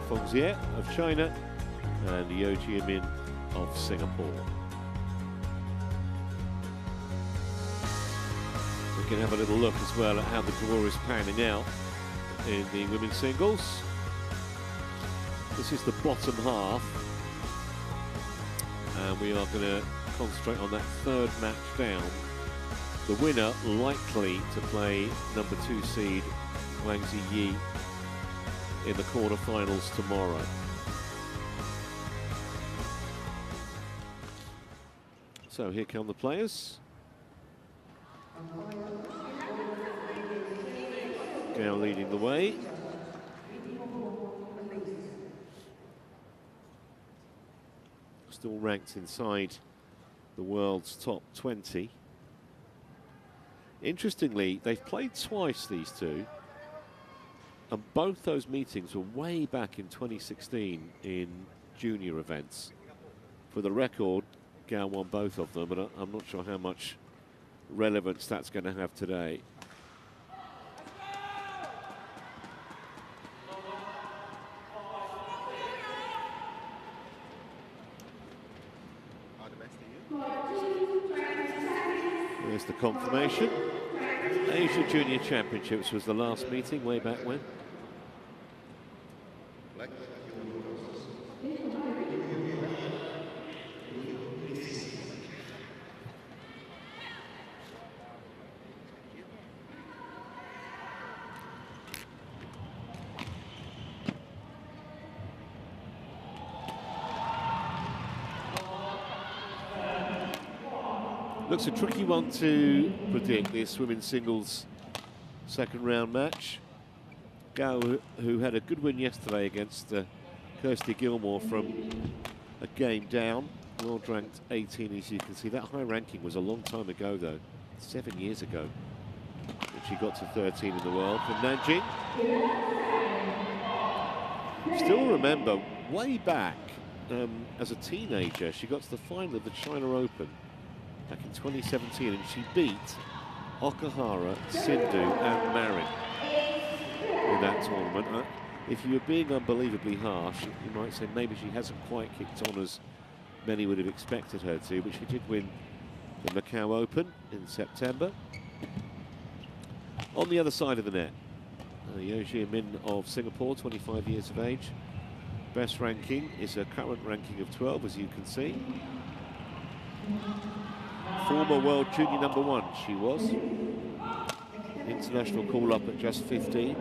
Fang Jie of China and Yeo Jia Min of Singapore. We can have a little look as well at how the draw is panning out in the women's singles. This is the bottom half, and we are going to concentrate on that third match down. The winner likely to play number 2 seed Wang Ziyi in the quarterfinals tomorrow. So here come the players. Gao leading the way. Still ranked inside the world's top 20. Interestingly, they've played twice, these two, and both those meetings were way back in 2016 in junior events. For the record, Gao won both of them, but I'm not sure how much relevance that's going to have today. There's the confirmation. Asia Junior Championships was the last meeting way back when. Looks a tricky one to predict, this women's singles second round match. Gao, who had a good win yesterday against Kirsty Gilmore from a game down, world ranked 18, as you can see. That high ranking was a long time ago though, 7 years ago, when she got to 13 in the world. From Nanjing. Still remember, way back as a teenager, she got to the final of the China Open back in 2017, and she beat Okahara, Sindhu and Marin in that tournament. If you were being unbelievably harsh, you might say maybe she hasn't quite kicked on as many would have expected her to, but she did win the Macau Open in September. On the other side of the net, Yeo Jia Min of Singapore, 25 years of age. Best ranking is a current ranking of 12, as you can see. Former world junior #1 she was. International call-up at just 15.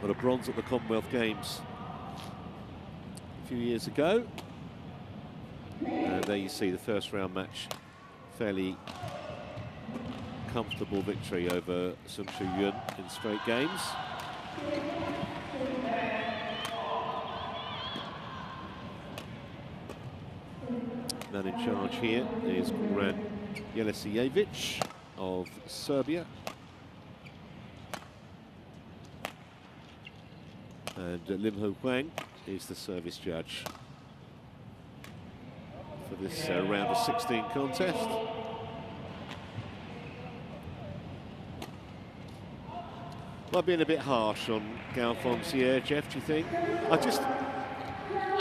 Got a bronze at the Commonwealth Games a few years ago. And there you see the first round match. Fairly comfortable victory over Sung Shu Yun in straight games. Man in charge here is Goran Jelisijevic of Serbia. And Lim Ho Huang is the service judge for this round of 16 contest. Am I being a bit harsh on Gao Fang Jie, Jeff, do you think? I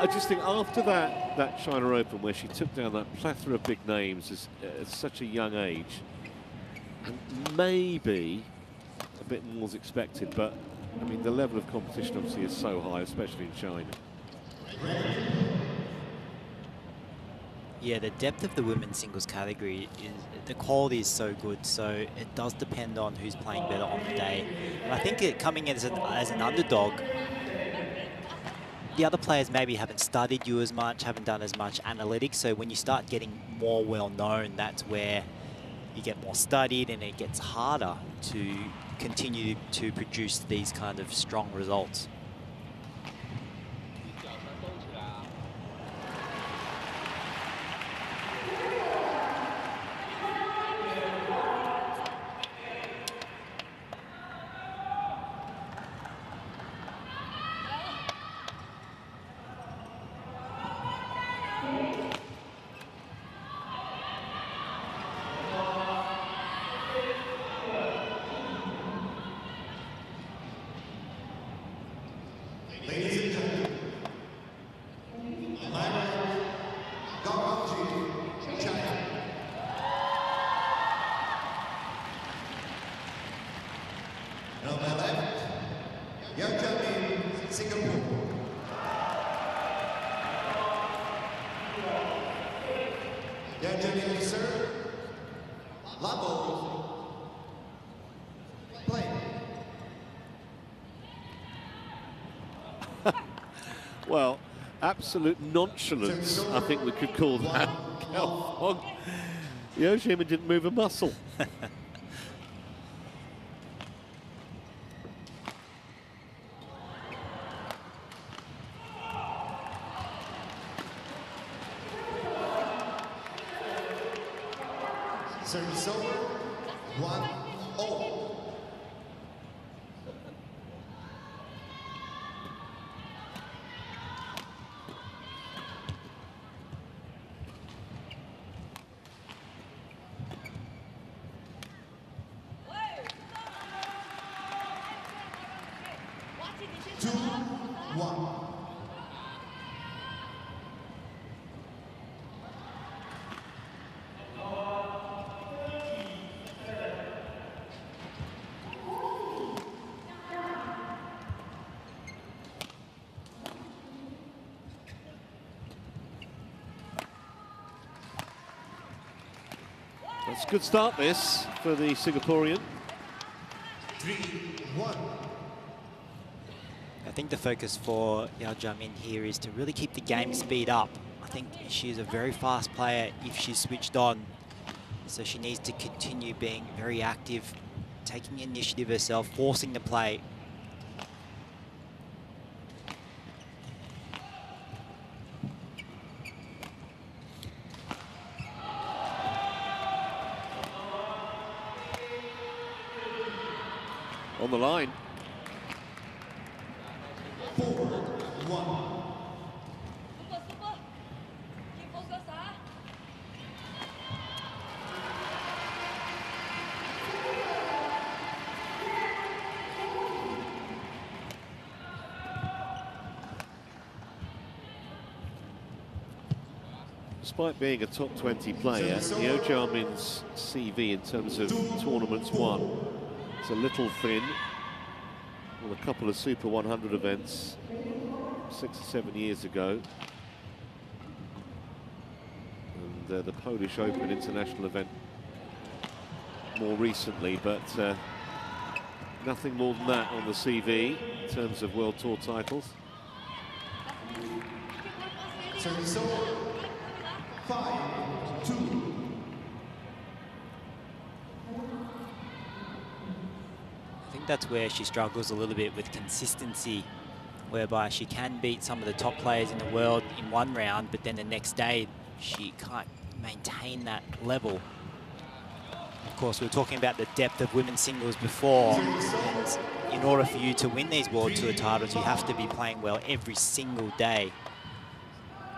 just think after that China Open, where she took down that plethora of big names at such a young age, and maybe a bit more was expected, but I mean the level of competition obviously is so high, especially in China. Yeah, the depth of the women's singles category, the quality is so good, so it does depend on who's playing better on the day. And I think coming in as an underdog, the other players maybe haven't studied you as much, haven't done as much analytics, so when you start getting more well-known, that's where you get more studied and it gets harder to continue to produce these kind of strong results. Ladies and gentlemen, my right, Gao Fang Jie, China. And on my left, Yeo Jia Min, Singapore. Yeo Jia Min to serve. Labo. Play. Well, absolute nonchalance, I think we could call that. Gao Fang. Yeo Jia Min didn't move a muscle. Service over. 1-0. That's a good start, this, for the Singaporean. 3-1. I think the focus for Yeo Jia Min here is to really keep the game speed up. I think she's a very fast player if she's switched on. So she needs to continue being very active, taking initiative herself, forcing the play. On the line. 4-1. Despite being a top 20 player, Yeo Jia Min's CV in terms of tournaments won, it's a little thin. Well, a couple of Super 100 events 6 or 7 years ago. And the Polish Open international event more recently, but nothing more than that on the CV in terms of World Tour titles. Service over. 5-2. I think that's where she struggles a little bit with consistency, whereby she can beat some of the top players in the world in one round, but then the next day she can't maintain that level. Of course, we were talking about the depth of women's singles before, and in order for you to win these World Tour titles, you have to be playing well every single day.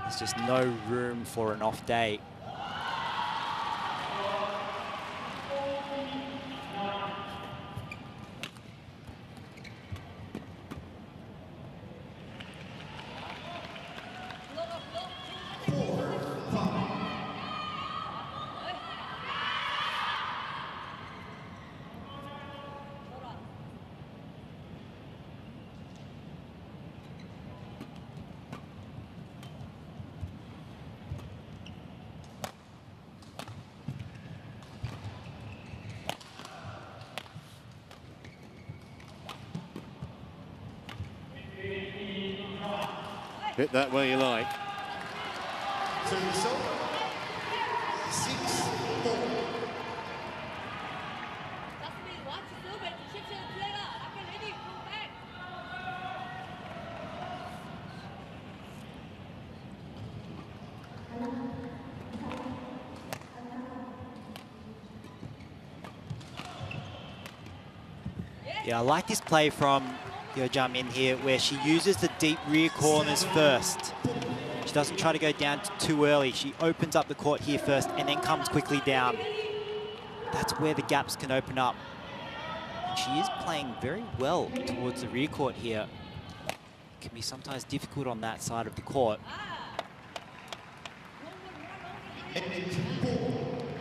There's just no room for an off day. Hit that where you like. Service over. 6-4. Yeah, I like this play from Yeo Jia Min here, where she uses the deep rear corners first. She doesn't try to go down too early. She opens up the court here first and then comes quickly down. That's where the gaps can open up. And she is playing very well towards the rear court here. can be sometimes difficult on that side of the court.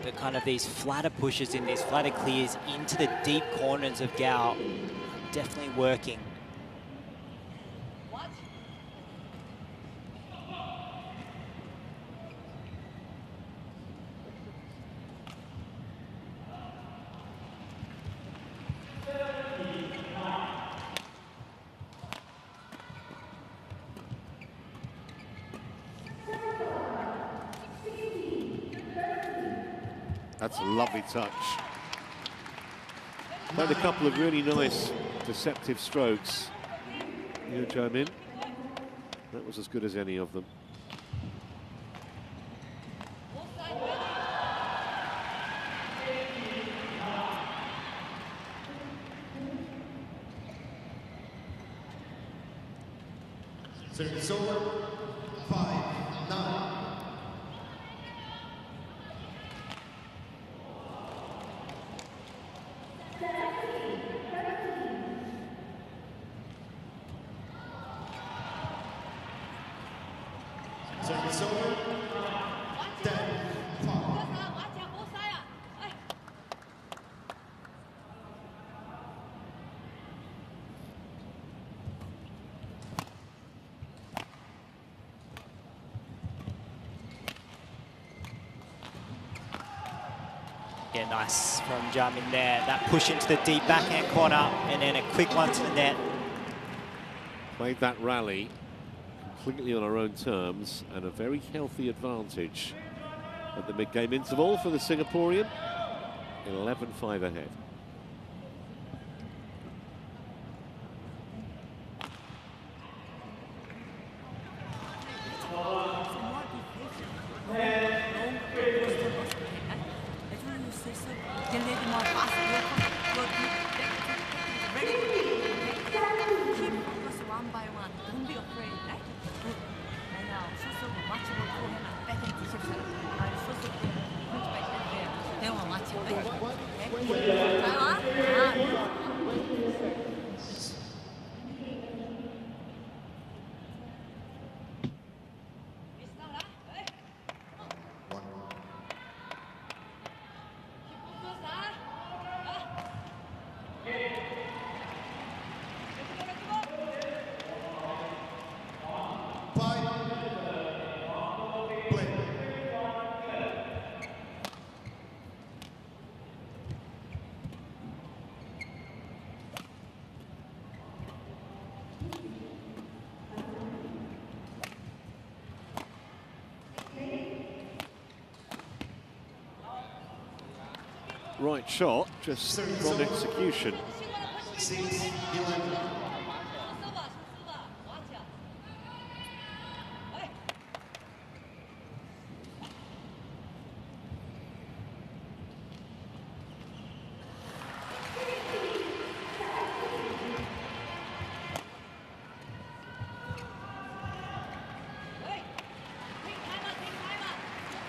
But kind of these flatter pushes in these flatter clears into the deep corners of Gao, definitely working. That's a lovely touch. Played a couple of really nice deceptive strokes. Yeo Jia Min. That was as good as any of them. Service over, 5-9. Service over, 10-5. Yeah, nice from Jia Min there. That push into the deep backhand corner and then a quick one to the net. Played that rally completely on our own terms and a very healthy advantage at the mid-game interval for the Singaporean. 11-5 ahead. Right shot, just wrong execution. 6-11.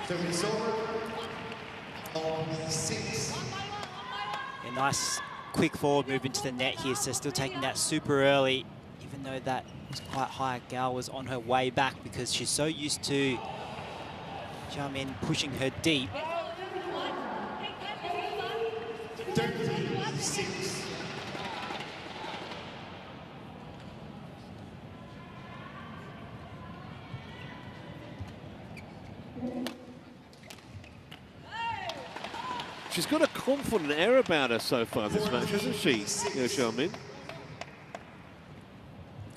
Service over. On 6. A nice quick forward move into the net here, so still taking that super early, even though that was quite high. Gao was on her way back because she's so used to Jia Min pushing her deep. 36. She's got a confident air about her so far this match, hasn't she, Yeo Jia Min?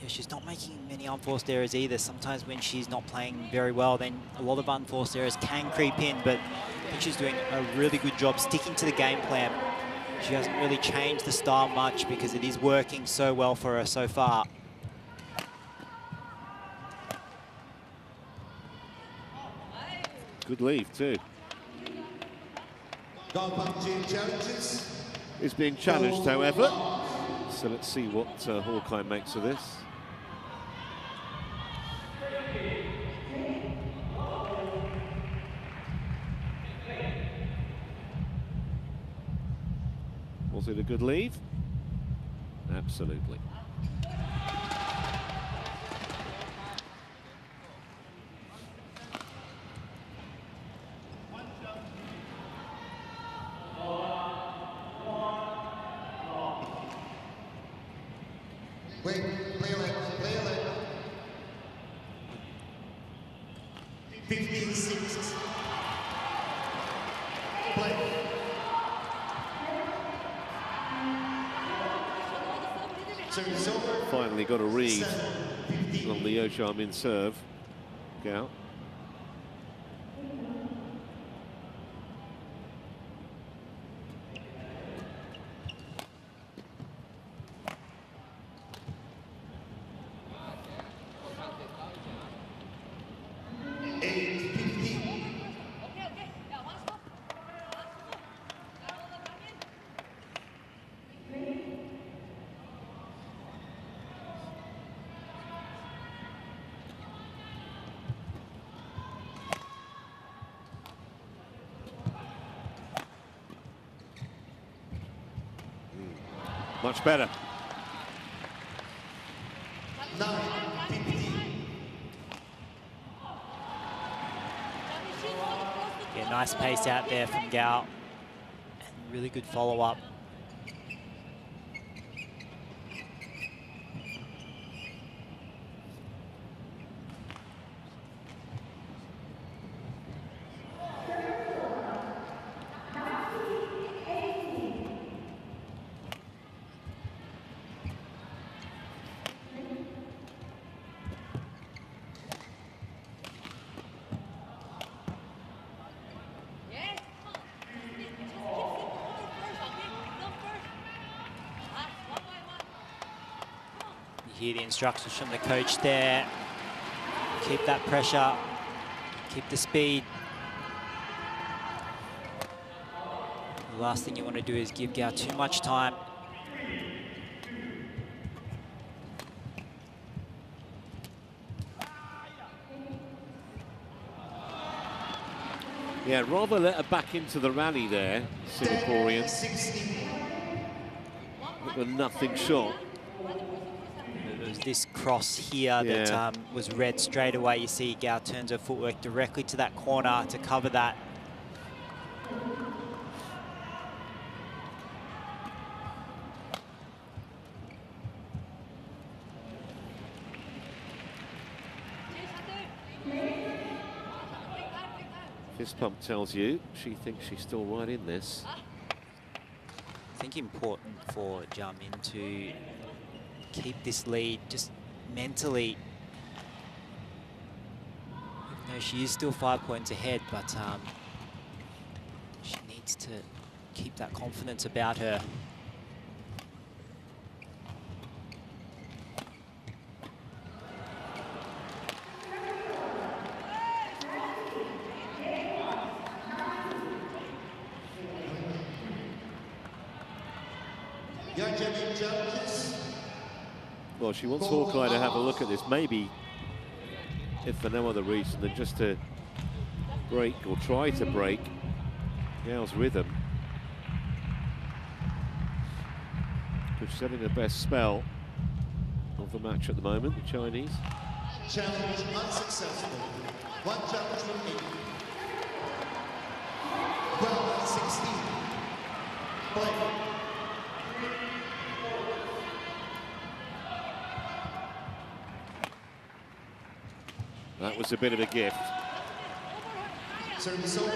Yeah, she's not making many unforced errors either. Sometimes when she's not playing very well, then a lot of unforced errors can creep in, but I think she's doing a really good job sticking to the game plan. She hasn't really changed the style much because it is working so well for her so far. Good leave too. Gao Fang Jie challenges. Is being challenged, however. So let's see what Hawkeye makes of this. Was it a good leave? Absolutely. Wait, play left, play left. 15-6. Play. Service over. Finally got a read on the Yeo Jia Min serve. Gao. Much better. 9-15. Yeah, nice pace out there from Gao. And really good follow-up. Hear the instructions from the coach there. Keep that pressure, keep the speed. The last thing you want to do is give Gao too much time. Yeah, rather let her back into the rally there, Singaporean. 16. With a nothing shot. It was this cross here that was red straight away. You see Gao turns her footwork directly to that corner to cover that. Fist pump tells you she thinks she's still right in this. I think important for Jia Min to keep this lead just mentally. Even though she is still 5 points ahead, but she needs to keep that confidence about her. Well, she wants Hawkeye to have a look at this, maybe, if for no other reason than just to break or try to break Gao's rhythm. Who's setting the best spell of the match at the moment, the Chinese. Challenge unsuccessful. One challenge remaining. 12-16. Play. That was a bit of a gift. Service over.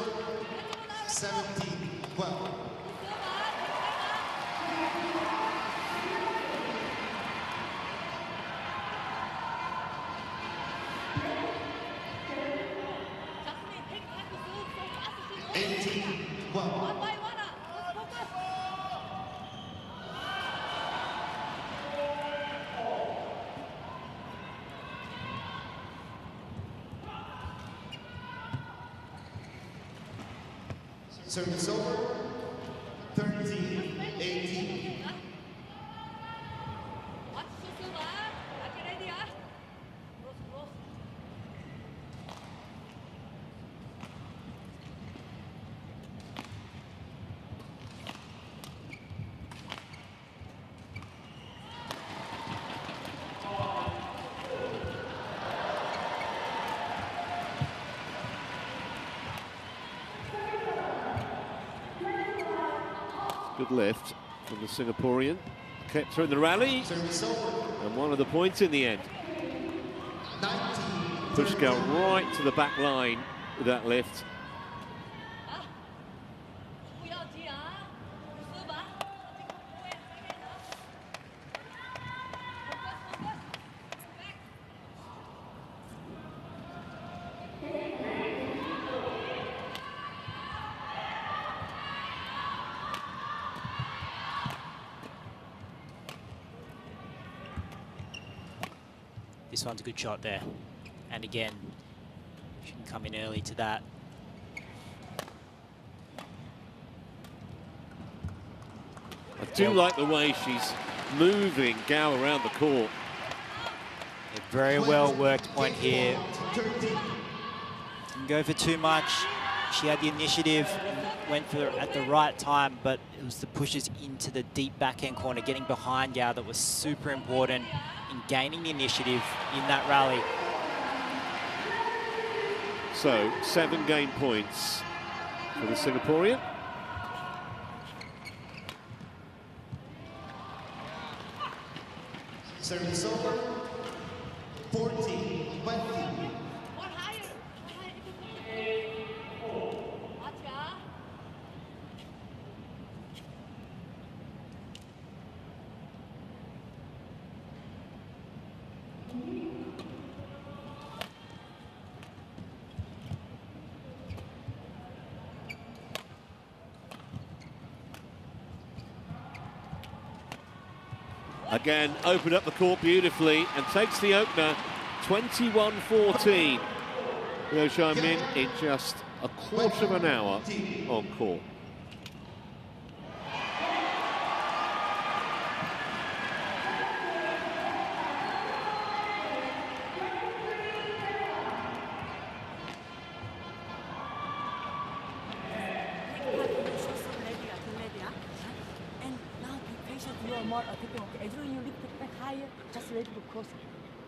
17-12. Service over. 13-18. Good lift from the Singaporean. kept her in the rally, and one of the points in the end. Pushed Gao right to the back line with that lift. This one's a good shot there. And again, she can come in early to that. I do like the way she's moving Gao around the court. A very well worked point here. Didn't go for too much. She had the initiative, went for it at the right time, but it was the pushes into the deep backhand corner, getting behind Gao, that was super important in gaining the initiative in that rally. So 7 game points for the Singaporean. Service over. 14-20. Again, opened up the court beautifully and takes the opener, 21-14. Yeo Jia Min in just a quarter of an hour on court.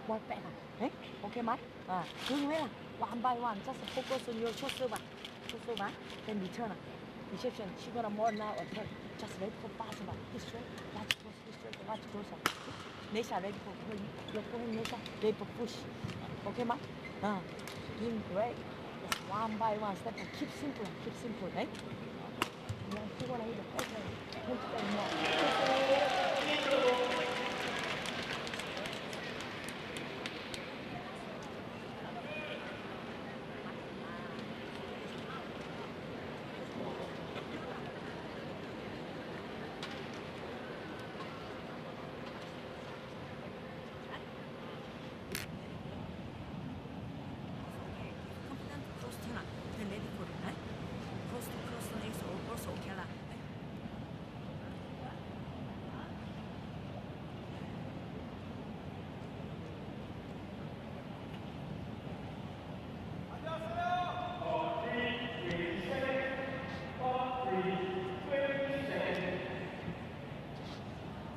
More back, eh? Okay, Matt? Doing well. One by one, just focus on your short serve. Short serve, then return. Reception, she got a more now attack. Just ready for pass. This way, that's close, this way, that's closer. Nesha ready for push. Look for him, Nesha, ready for push. Okay, Matt? Doing great. Just one by one step. Keep simple, eh? You're gonna hit the pressure.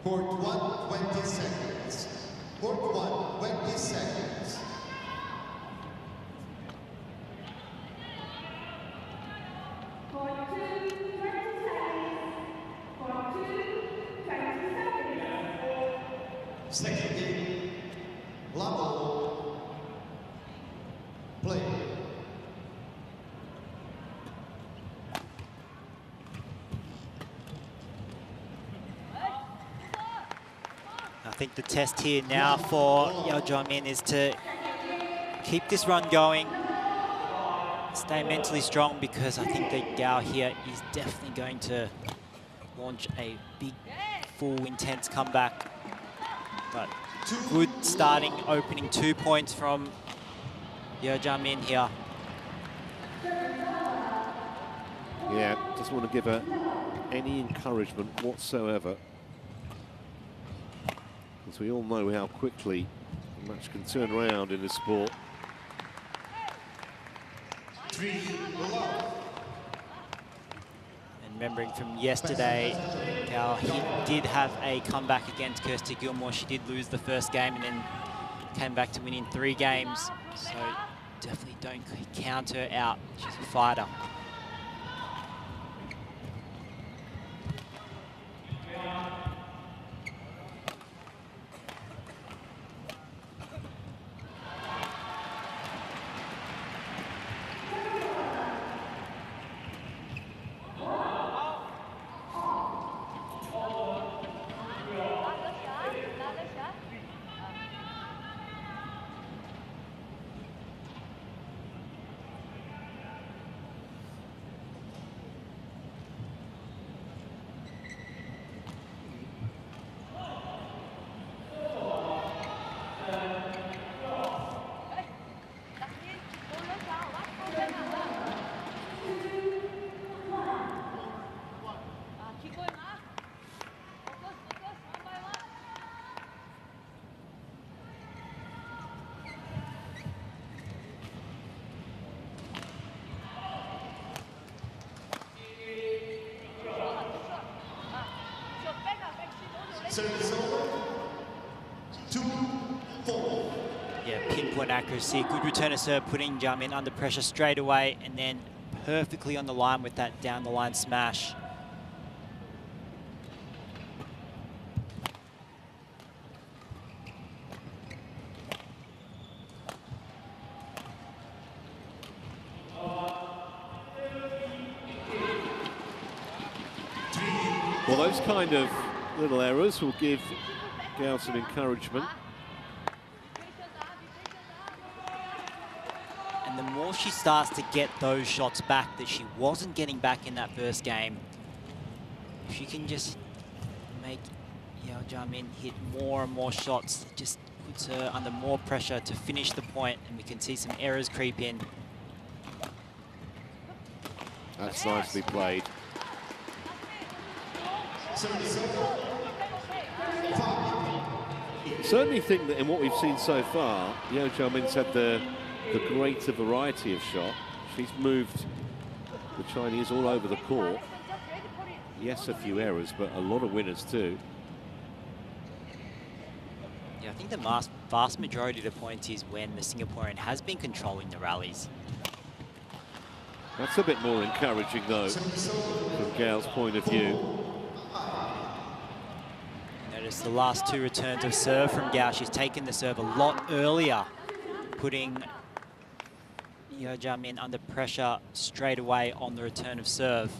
Court 1, 20 seconds. Court 1, 20 seconds. Court 2, 20 seconds. Court 2, 20 seconds. Second game, level, play. I think the test here now for Yeo Jia Min is to keep this run going, stay mentally strong, because I think that Gao here is definitely going to launch a big, full, intense comeback. But good starting, opening 2 points from Yeo Jia Min here. Yeah, just want to give her any encouragement whatsoever. As we all know how quickly a match can turn around in this sport. 3 love. And remembering from yesterday, Gao did have a comeback against Kirsty Gilmore. She did lose the first game and then came back to win in 3 games. So definitely don't count her out. She's a fighter. 2-4. Yeah, pinpoint accuracy, good return of serve, putting Jia Min under pressure straight away, and then perfectly on the line with that down the line smash. Well, those kind of little errors will give Gao some encouragement. And the more she starts to get those shots back that she wasn't getting back in that first game, if she can just make Yeo Jia Min hit more and more shots, it just puts her under more pressure to finish the point, and we can see some errors creep in. That's nicely played. Certainly think that in what we've seen so far, Yeo Jia Min's had the greater variety of shot. She's moved the Chinese all over the court. Yes, a few errors, but a lot of winners too. Yeah, I think the vast majority of the points is when the Singaporean has been controlling the rallies. That's a bit more encouraging though, from Gao's point of view. Notice the last two returns of serve from Gao. She's taken the serve a lot earlier, putting Yeo Jia Min under pressure straight away on the return of serve.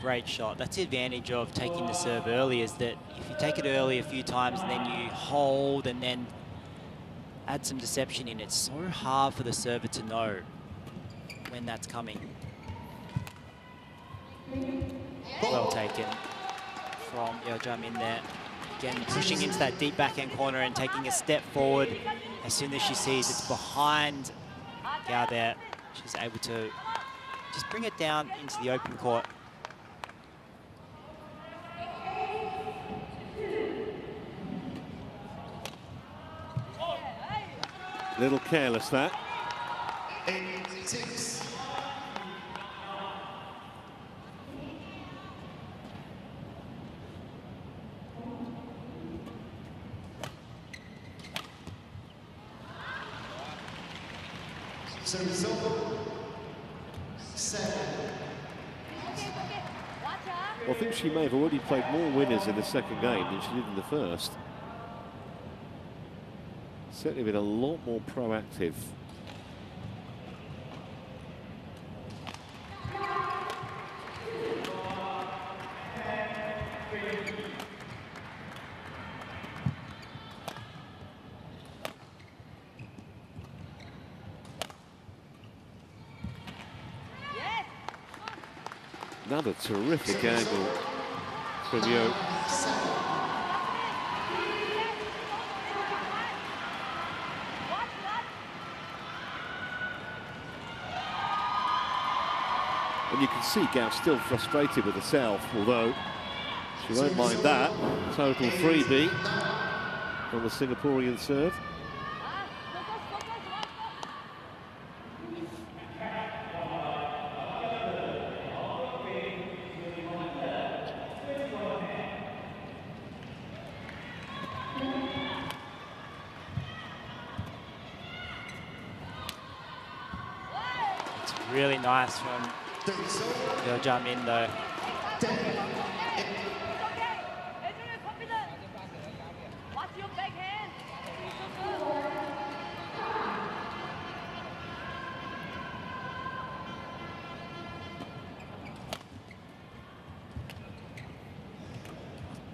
Great shot. That's the advantage of taking the serve early, is that if you take it early a few times and then you hold and then add some deception in, it's so hard for the server to know when that's coming. Well taken from Yeo Jia Min there. Again, pushing into that deep backhand corner and taking a step forward. As soon as she sees it's behind Gao there, she's able to just bring it down into the open court. Little careless that. 8-6. Service over. 7. Well, I think she may have already played more winners in the second game than she did in the first. Certainly been a lot more proactive. Another terrific angle from Yeo. And you can see Gao still frustrated with herself, although she won't mind that. Total freebie on the Singaporean serve. Really nice from Yeo Jia Min though.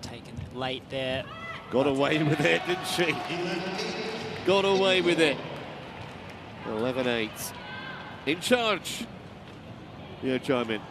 Taken it late there. Got away with it, didn't she? Got away with it. 11-8. In charge. Yeo Jia Min.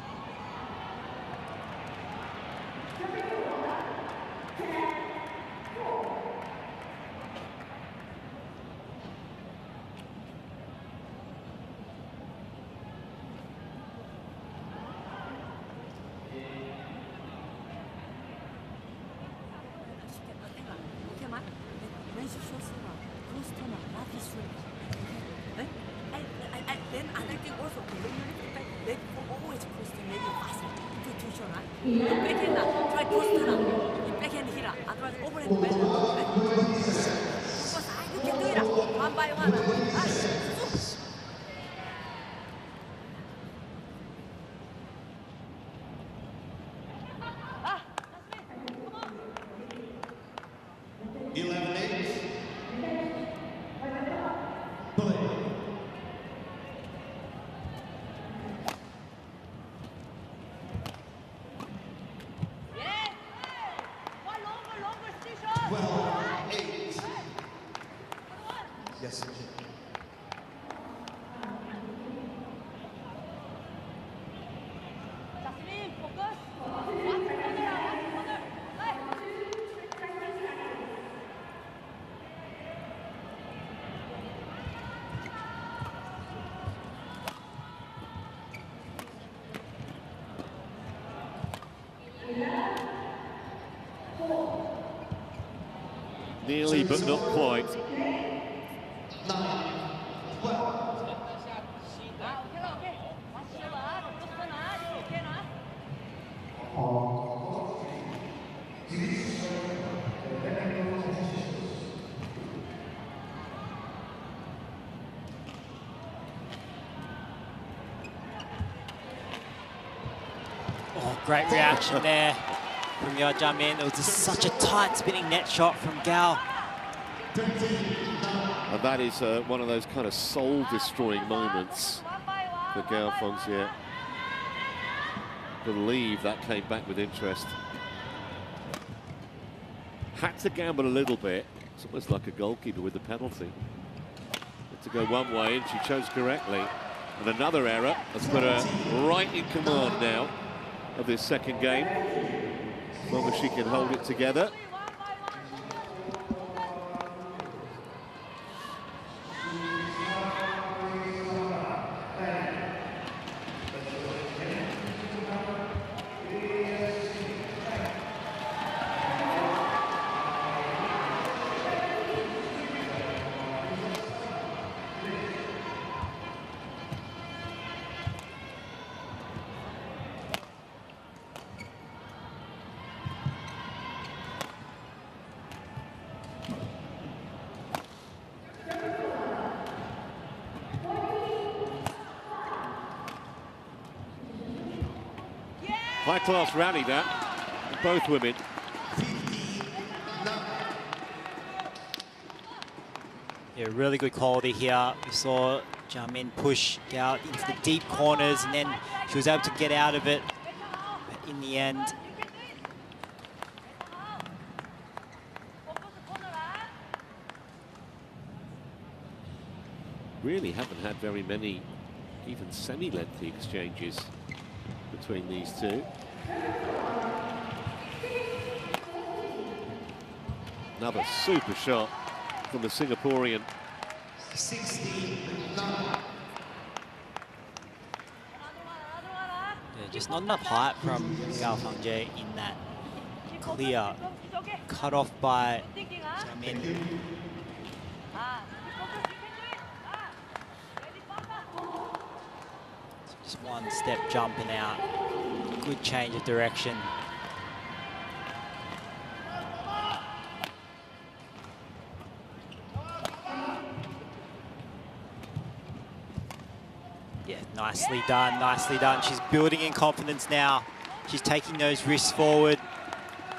Then I like it also. They always cross the maybe faster to show, right? Backhand, try cross turn, backhand hit, otherwise overhand bend. Because you can do it one by one. Yes. Nearly, but not quite. Oh, great reaction there from Yeo Jia Min. It was just such a tight spinning net shot from Gao. And that is one of those kind of soul-destroying moments for Gao Fang Jie. Believe that came back with interest. Had to gamble a little bit. It's almost like a goalkeeper with the penalty. Had to go one way, and she chose correctly. And another error has put her right in command now of this second game. As long as she can hold it together. High-class rally that, both women. Yeah, really good quality here. We saw Jia Min push Gao into the deep corners, and then she was able to get out of it. But in the end, Really haven't had very many even semi-lengthy exchanges between these two. Another super shot from the Singaporean. 69. yeah, just not enough height from Gao Fang Jie in that clear cut off by Jia Min. Just one step jumping out. Good change of direction. Yeah, nice Nicely done, nicely done. She's building in confidence now. She's taking those risks forward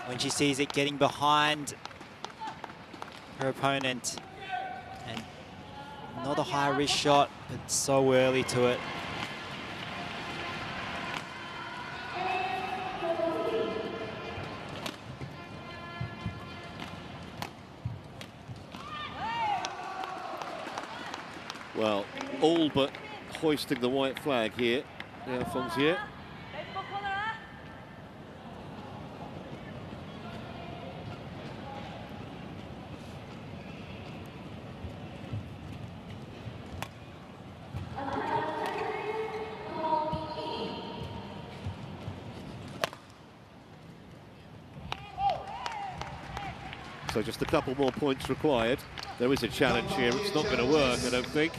when she sees it getting behind her opponent. And not a high risk shot, but so early to it. Well, all but hoisting the white flag here. Gao Fang Jie. So just a couple more points required. There is a challenge here. It's not going to work, I don't think.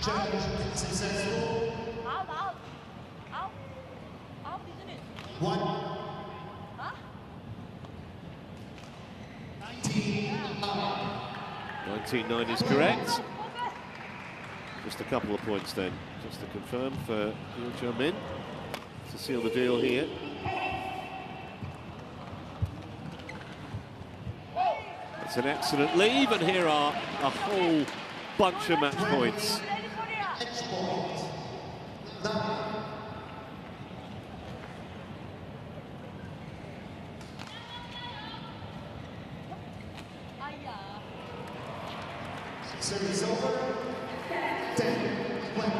Challenge successful. 1. 19-9 is correct. Just a couple of points then, just to confirm for Yeo Jia Min to seal the deal here. That's an excellent leave, and here are a whole bunch of match points. Export. 9. Service over. 10, 20.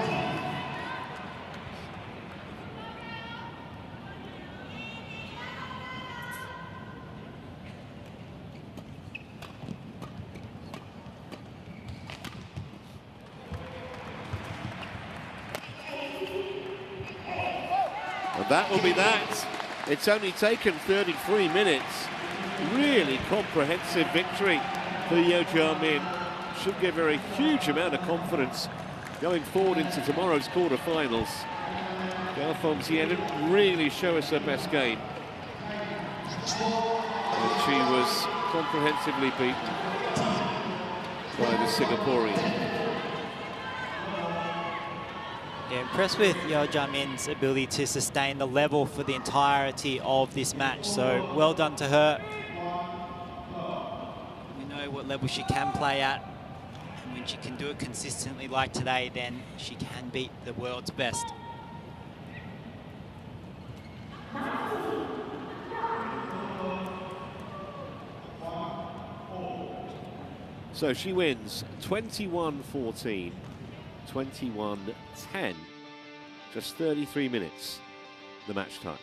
And that will be that. It's only taken 33 minutes. Really comprehensive victory for Yeo Jia Min. Should give her a huge amount of confidence going forward into tomorrow's quarterfinals. Gao Fang Jie didn't really show us her best game. And she was comprehensively beaten by the Singaporean. Yeah, impressed with Yeo Jia Min's ability to sustain the level for the entirety of this match. So well done to her. We know what level she can play at. And when she can do it consistently like today, then she can beat the world's best. So she wins 21-14, 21-10, just 33 minutes, the match time.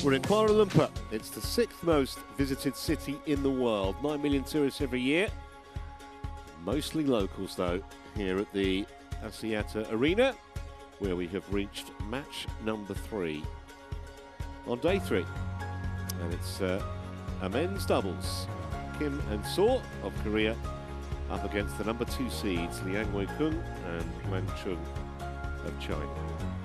We're in Kuala Lumpur. It's the 6th most visited city in the world. 9 million tourists every year. Mostly locals, though, here at the Axiata Arena, where we have reached match number 3 on day 3. And it's a men's doubles. Kim and Seo of Korea up against the number 2 seeds, Liang Wei-kung and Lang Chung of China.